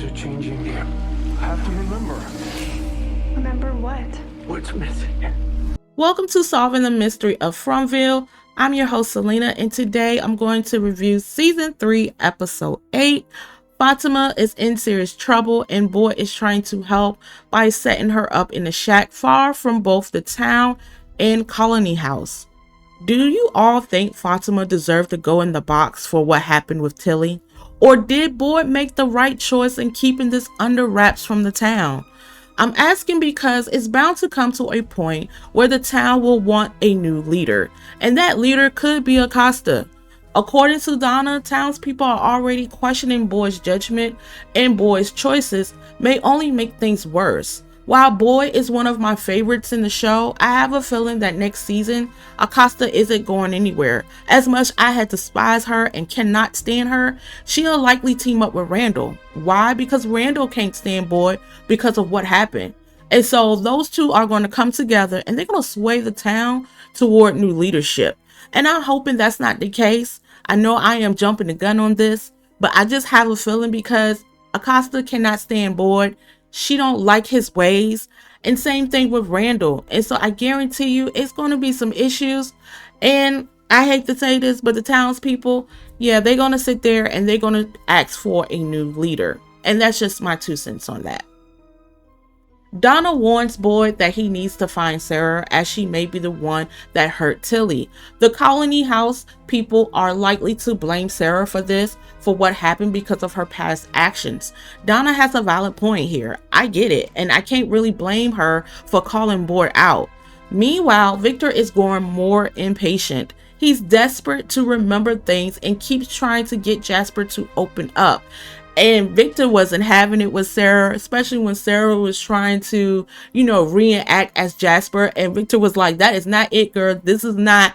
are changing. I have to remember. Remember what? What's missing? Welcome to Solving the Mystery of Fromville. I'm your host, Selena, and today I'm going to review Season 3, Episode 8. Fatima is in serious trouble, and Boy is trying to help by setting her up in a shack far from both the town and Colony House. Do you all think Fatima deserved to go in the box for what happened with Tilly? Or did Boy make the right choice in keeping this under wraps from the town? I'm asking because it's bound to come to a point where the town will want a new leader, and that leader could be Acosta. According to Donna, townspeople are already questioning Boy's judgment, and Boy's choices may only make things worse. While Boy is one of my favorites in the show, I have a feeling that next season, Acosta isn't going anywhere. As much I had despise her and cannot stand her, she'll likely team up with Randall. Why? Because Randall can't stand Boy because of what happened. And so those two are going to come together and they're going to sway the town toward new leadership. And I'm hoping that's not the case. I know I am jumping the gun on this, but I just have a feeling because Acosta cannot stand Boy. She don't like his ways, and same thing with Randall. And so I guarantee you it's going to be some issues. And I hate to say this, but the townspeople, yeah, they're going to sit there and they're going to ask for a new leader. And that's just my 2 cents on that. Donna warns Boyd that he needs to find Sarah, as she may be the one that hurt Tilly. The Colony House people are likely to blame Sarah for this, for what happened because of her past actions. Donna has a valid point here. I get it, and I can't really blame her for calling Boyd out. Meanwhile, Victor is growing more impatient. He's desperate to remember things and keeps trying to get Jasper to open up. And Victor wasn't having it with Sarah, especially when Sarah was trying to, reenact as Jasper. And Victor was like, that is not it, girl. This is not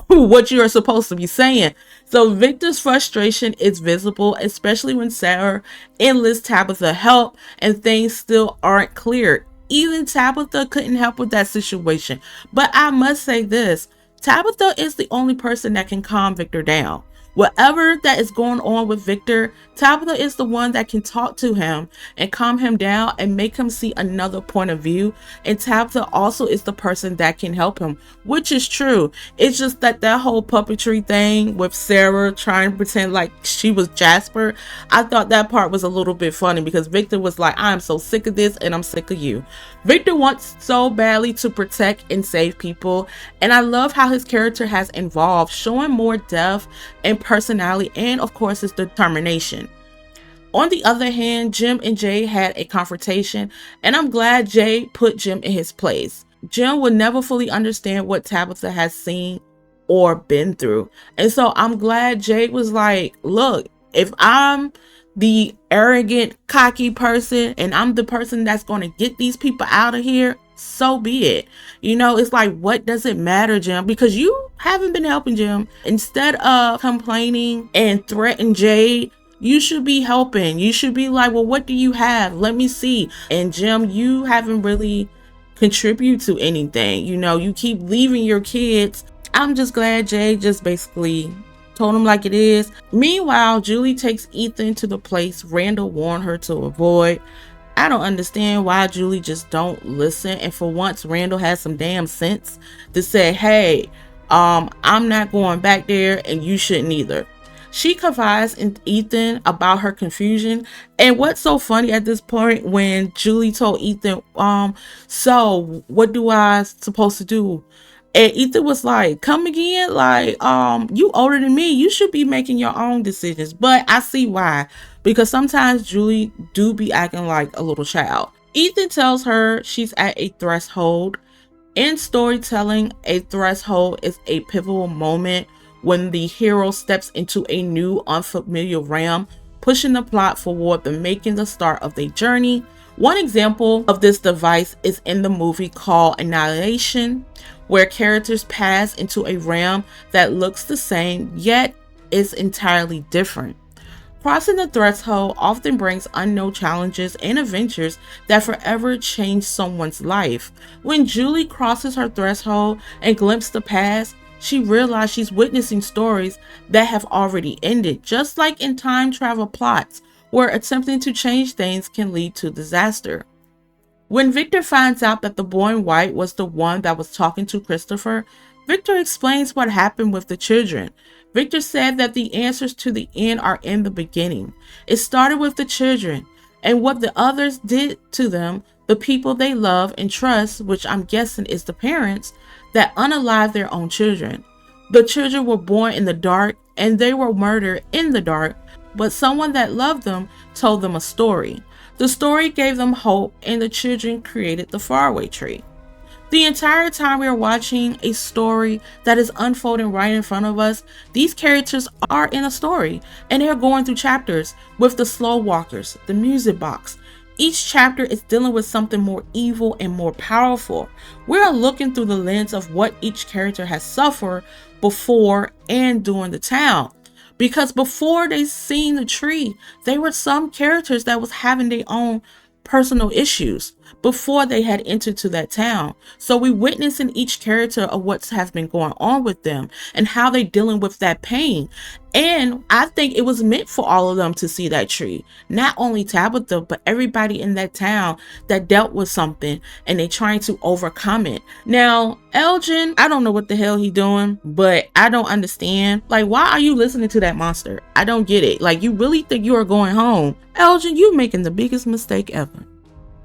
what you are supposed to be saying. So Victor's frustration is visible, especially when Sarah enlists Tabitha's help and things still aren't clear. Even Tabitha couldn't help with that situation. But I must say this, Tabitha is the only person that can calm Victor down. Whatever that is going on with Victor, Tabitha is the one that can talk to him and calm him down and make him see another point of view. And Tabitha also is the person that can help him, which is true. It's just that whole puppetry thing with Sarah trying to pretend like she was Jasper, I thought that part was a little bit funny because Victor was like, I'm so sick of this and I'm sick of you. Victor wants so badly to protect and save people, and I love how his character has evolved, showing more depth and personality and of course his determination. On the other hand, Jim and Jay had a confrontation, and I'm glad Jay put Jim in his place. Jim would never fully understand what Tabitha has seen or been through, and so I'm glad Jay was like, look, if I'm the arrogant, cocky person and I'm the person that's going to get these people out of here, so be it. It's like, what does it matter, Jim? Because you haven't been helping Jim. Instead of complaining and threatening Jade, you should be helping. You should be like, well, what do you have? Let me see. And Jim, you haven't really contributed to anything. You keep leaving your kids. I'm just glad Jade just basically told him like it is. Meanwhile, Julie takes Ethan to the place Randall warned her to avoid. I don't understand why Julie just don't listen, and for once Randall has some damn sense to say, hey, I'm not going back there and you shouldn't either. She confides in Ethan about her confusion, and what's so funny at this point when Julie told Ethan, so what do I supposed to do? And Ethan was like, come again? Like, you older than me. You should be making your own decisions. But I see why. Because sometimes Julie do be acting like a little child. Ethan tells her she's at a threshold. In storytelling, a threshold is a pivotal moment when the hero steps into a new unfamiliar realm, pushing the plot forward but making the start of their journey. One example of this device is in the movie called Annihilation, where characters pass into a realm that looks the same yet is entirely different. Crossing the threshold often brings unknown challenges and adventures that forever change someone's life. When Julie crosses her threshold and glimpses the past, she realizes she's witnessing stories that have already ended, just like in time travel plots where attempting to change things can lead to disaster. When Victor finds out that the boy in white was the one that was talking to Christopher, Victor explains what happened with the children. Victor said that the answers to the end are in the beginning. It started with the children and what the others did to them, the people they love and trust, which I'm guessing is the parents, that unalive their own children. The children were born in the dark and they were murdered in the dark, but someone that loved them told them a story. The story gave them hope, and the children created the faraway tree. The entire time we are watching a story that is unfolding right in front of us, these characters are in a story, and they're going through chapters with the slow walkers, the music box. Each chapter is dealing with something more evil and more powerful. We are looking through the lens of what each character has suffered before and during the town. Because before they seen the tree, there were some characters that was having their own personal issues before they had entered to that town. So we witness in each character of what has been going on with them and how they dealing with that pain. And I think it was meant for all of them to see that tree. Not only Tabitha, but everybody in that town that dealt with something and they trying to overcome it. Now, Elgin, I don't know what the hell he doing, but I don't understand. Like, why are you listening to that monster? I don't get it. Like, you really think you are going home? Elgin, you making the biggest mistake ever.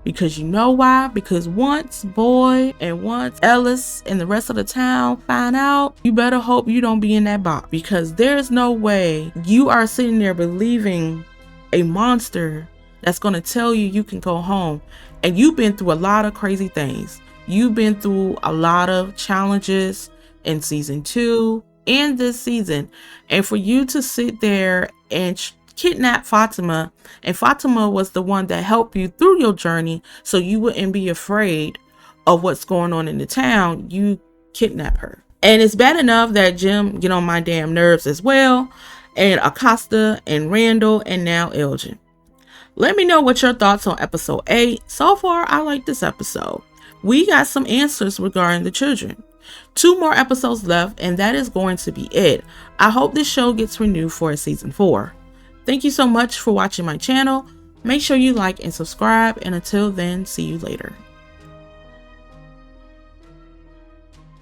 Because you know why? Because once Boy and once Ellis and the rest of the town find out, you better hope you don't be in that box. Because there's no way you are sitting there believing a monster that's going to tell you you can go home. And you've been through a lot of crazy things. You've been through a lot of challenges in season 2 and this season. And for you to sit there and kidnap Fatima, and Fatima was the one that helped you through your journey so you wouldn't be afraid of what's going on in the town, you kidnap her. And it's bad enough that Jim get on my damn nerves as well, and Acosta and Randall and now Elgin. Let me know what your thoughts on episode 8. So far, I like this episode. We got some answers regarding the children. 2 more episodes left, and that is going to be it. I hope this show gets renewed for a season 4. Thank you so much for watching my channel. Make sure you like and subscribe, and until then, see you later.